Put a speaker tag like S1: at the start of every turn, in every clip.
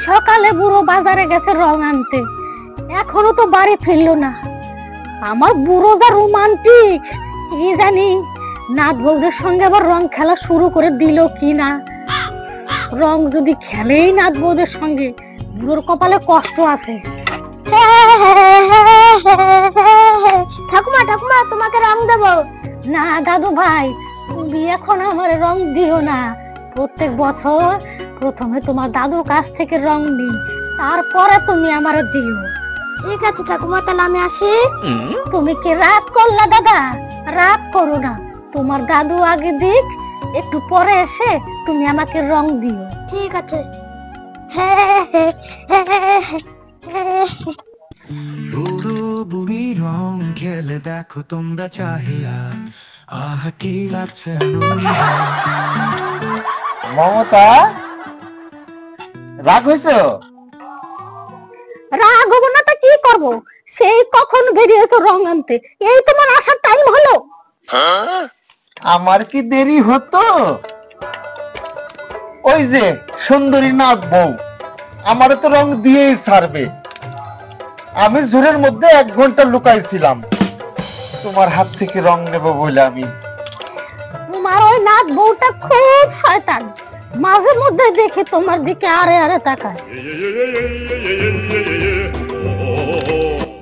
S1: সকালে বুড়ো বাজারে গেছে রং আনতে, এখনো তো বাড়ি ফিরলো না। আমার বুড়ো যা রোমান্টিক, কি জানি নাত বউদের সঙ্গে আবার রং খেলা শুরু করে দিল কিনা। রং যদি খেলেই নাত বউদের সঙ্গে, বুড়োর কপালে কষ্ট আছে।
S2: ঠাকুমা ঠাকুমা তোমাকে রং দেবো।
S1: না দাদু ভাই, তুমি এখন আমার রং দিও না। প্রত্যেক বছর প্রথমে তোমার দাদুর কাছ থেকে রং নি, তারপরে তুমি আমারে দিও।
S2: ঠিক আছে ঠাকুমা, তাহলে আমি আসি।
S1: তুমি কি রাগ করলা দাদা? রাগ করো না, তোমার দাদু আগে দিক, একটু পরে এসে তুমি আমাকে রং দিও।
S2: ঠিক আছে।
S3: বুড়ো বুড়ি রং খেলে দেখো তোমরা চাহিয়া, আহা কি লাগছে
S4: মমতা, রাগ হয়েছে?
S1: রাগ হবো না তা কি করবো? সেই কখন বেরিয়েছো রং আনতে, এই তোমার আসার টাইম হলো।
S4: আমার কি দেরি হতো? ওই যে সুন্দরী নাথ বউ আমার তো রং দিয়েই ছাড়বে। আমি জোরের মধ্যে 1 ঘন্টা লুকাইছিলাম তোমার হাত থেকে রং নেব বলে। আমি
S1: তোমার ওই নাথ বউটা খুব শয়তান, মাঝে মধ্যে দেখে তোমার দিকে আরে আরে তাকায়।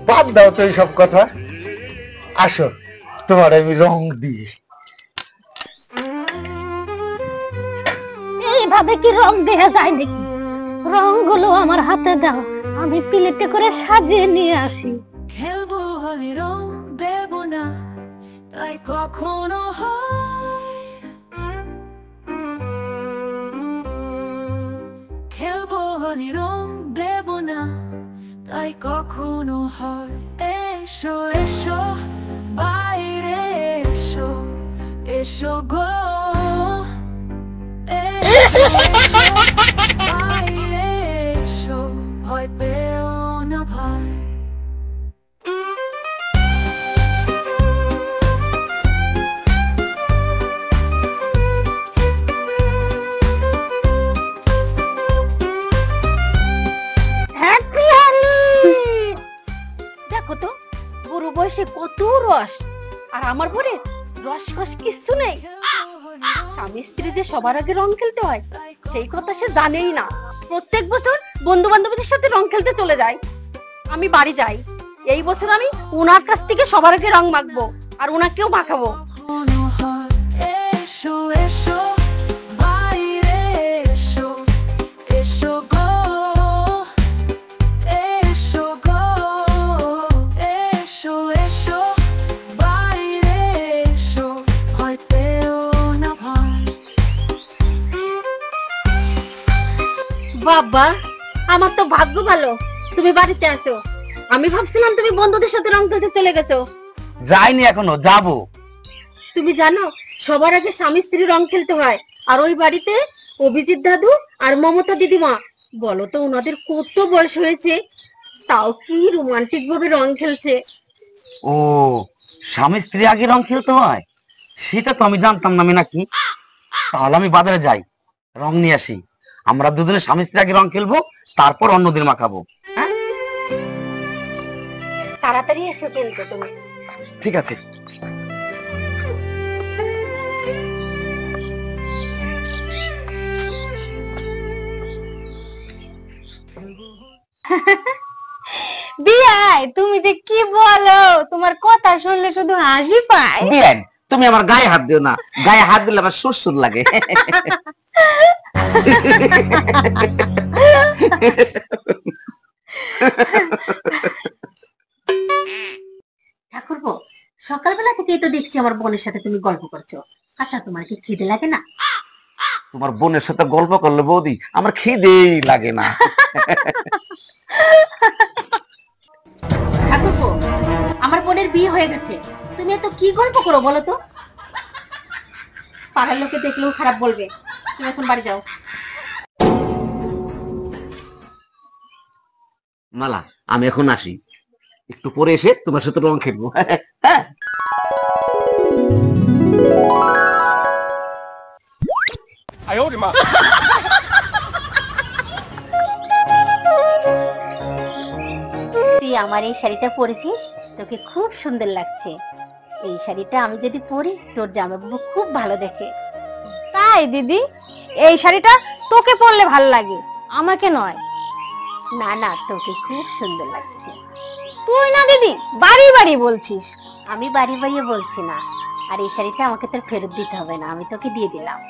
S4: বাদ দাও তো এইসব কথা, আসো তোমার আমি রং দিই।
S1: এইভাবে কি রং দেয়া যায় নাকি? রং গুলো আমার হাতে দাও, আমি প্লেটে করে সাজিয়ে নিয়ে আসি।
S5: খেলবো হলে রং দেব না, তাই কখনো হয়। খেলবো হলে রং দেব না, তাই কখনো হয়। এসো এসো বাইরে এসো, এসো গো। বাইরে এসো, ভয় পেও না ভাই।
S1: দেখো তো বুড়ো বয়সে কত রস, আর আমার ঘরে রস রস কিচ্ছু নেই। স্বামী স্ত্রীদের সবার আগে রং খেলতে হয়, সেই কথা সে জানেই না। প্রত্যেক বছর বন্ধু বান্ধবীদের সাথে রং খেলতে চলে যায়। আমি বাড়ি যাই, এই বছর আমি ওনার কাছ থেকে সবার আগে রং মাখবো, আর ওনাকেও মাখাবো।
S5: এসো এসো বাইরে এসো, এসো গো। এসো গো, এসো এসো বাইরে এসো, ভয় পেও না ভাই।
S1: বাবা, আমার তো ভাগ্য ভালো তুমি বাড়িতে আসো। আমি ভাবছিলাম তুমি বন্ধুদের সাথে রং খেলতে চলে গেছো।
S4: যাইনি, এখনো যাবো।
S1: তুমি জানো সবার আগে স্বামী স্ত্রী রং খেলতে হয়, আর ওই বাড়িতে অভিজিৎ দাদু আর মমতা দিদিমা, বলো তো ওনাদের কত বয়স হয়েছে, তাও কি রোমান্টিক ভাবে রং খেলছে।
S6: ও, স্বামী স্ত্রী আগে রং খেলতে হয়, সেটা তো আমি জানতাম না নাকি। তাহলে আমি বাজারে যাই, রং নিয়ে আসি। আমরা দুজনে স্বামী স্ত্রী আগে রং খেলবো, তারপর অন্যদের মাখাবো।
S1: তাড়াতাড়ি এসে খেলতে তুমি।
S6: ঠিক আছে।
S1: বিয়াই, তুমি যে কি বলো, তোমার কথা শুনলে শুধু হাসি পায়।
S6: বিয়ান, তুমি আমার গায়ে হাত দিও না, গায়ে হাত দিলে আমার সুরসুর লাগে।
S1: ঠাকুরপো, সকালবেলা থেকেই তো দেখছি আমার বোনের সাথে তুমি গল্প করছো। আচ্ছা, তোমার কি খিদে লাগে না?
S6: তোমার বোনের সাথে গল্প করলে বৌদি আমার খিদেই লাগে না।
S1: ঠাকুরপো, আমার বোনের বিয়ে হয়ে গেছে, তুমি এত কি গল্প করো বলো তো? পাড়ার লোকে দেখলেও খারাপ বলবে। তুমি এখন বাড়ি যাও।
S6: মালা, আমি এখন আসি, একটু পরে এসে তোমার সাথে রং খেলবো। হ্যাঁ,
S7: 哎呦我的妈！
S1: আমার এই শাড়িটা পরেছিস, তোকে খুব সুন্দর লাগছে। এই শাড়িটা আমি যদি পরি তোর জামাইবাবু খুব ভালো দেখে।
S2: তাই দিদি, এই শাড়িটা তোকে পরলে ভালো লাগে, আমাকে নয়।
S1: না না, তোকে খুব সুন্দর লাগছে।
S2: তুই না দিদি বাড়ি বাড়ি বলছিস।
S1: আমি বাড়ি বাড়িয়ে বলছি না, আর এই শাড়িটা আমাকে তোর ফেরত দিতে হবে না, আমি তোকে দিয়ে দিলাম।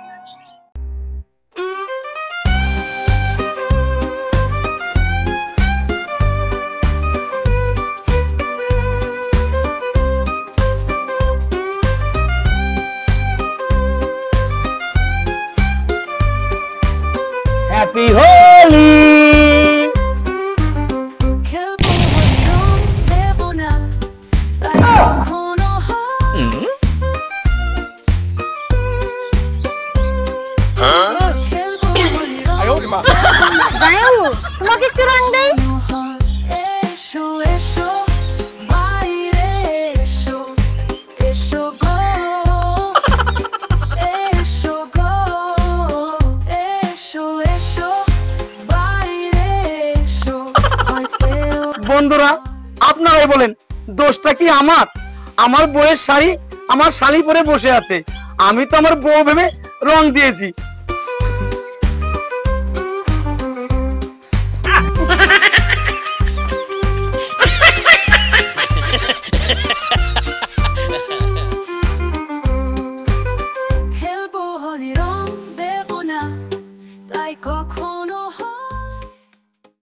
S6: হ্যাপি হোলি।
S5: খেলবো রং দেব না তাই কখনো হয় খেলবো রং
S2: জায়ু, তোমাকে একটু রং দেই।
S5: এসো এসো বাইরে এসো এসো গো এসো গো এসো এসো বাইরে এসো হয়তো
S6: বন্ধুরা, আপনারাই বলেন দোষটা কি আমার? আমার বউয়ের শাড়ি আমার শালি পরে বসে আছে, আমি তো আমার বউ ভেবে রং দিয়েছি,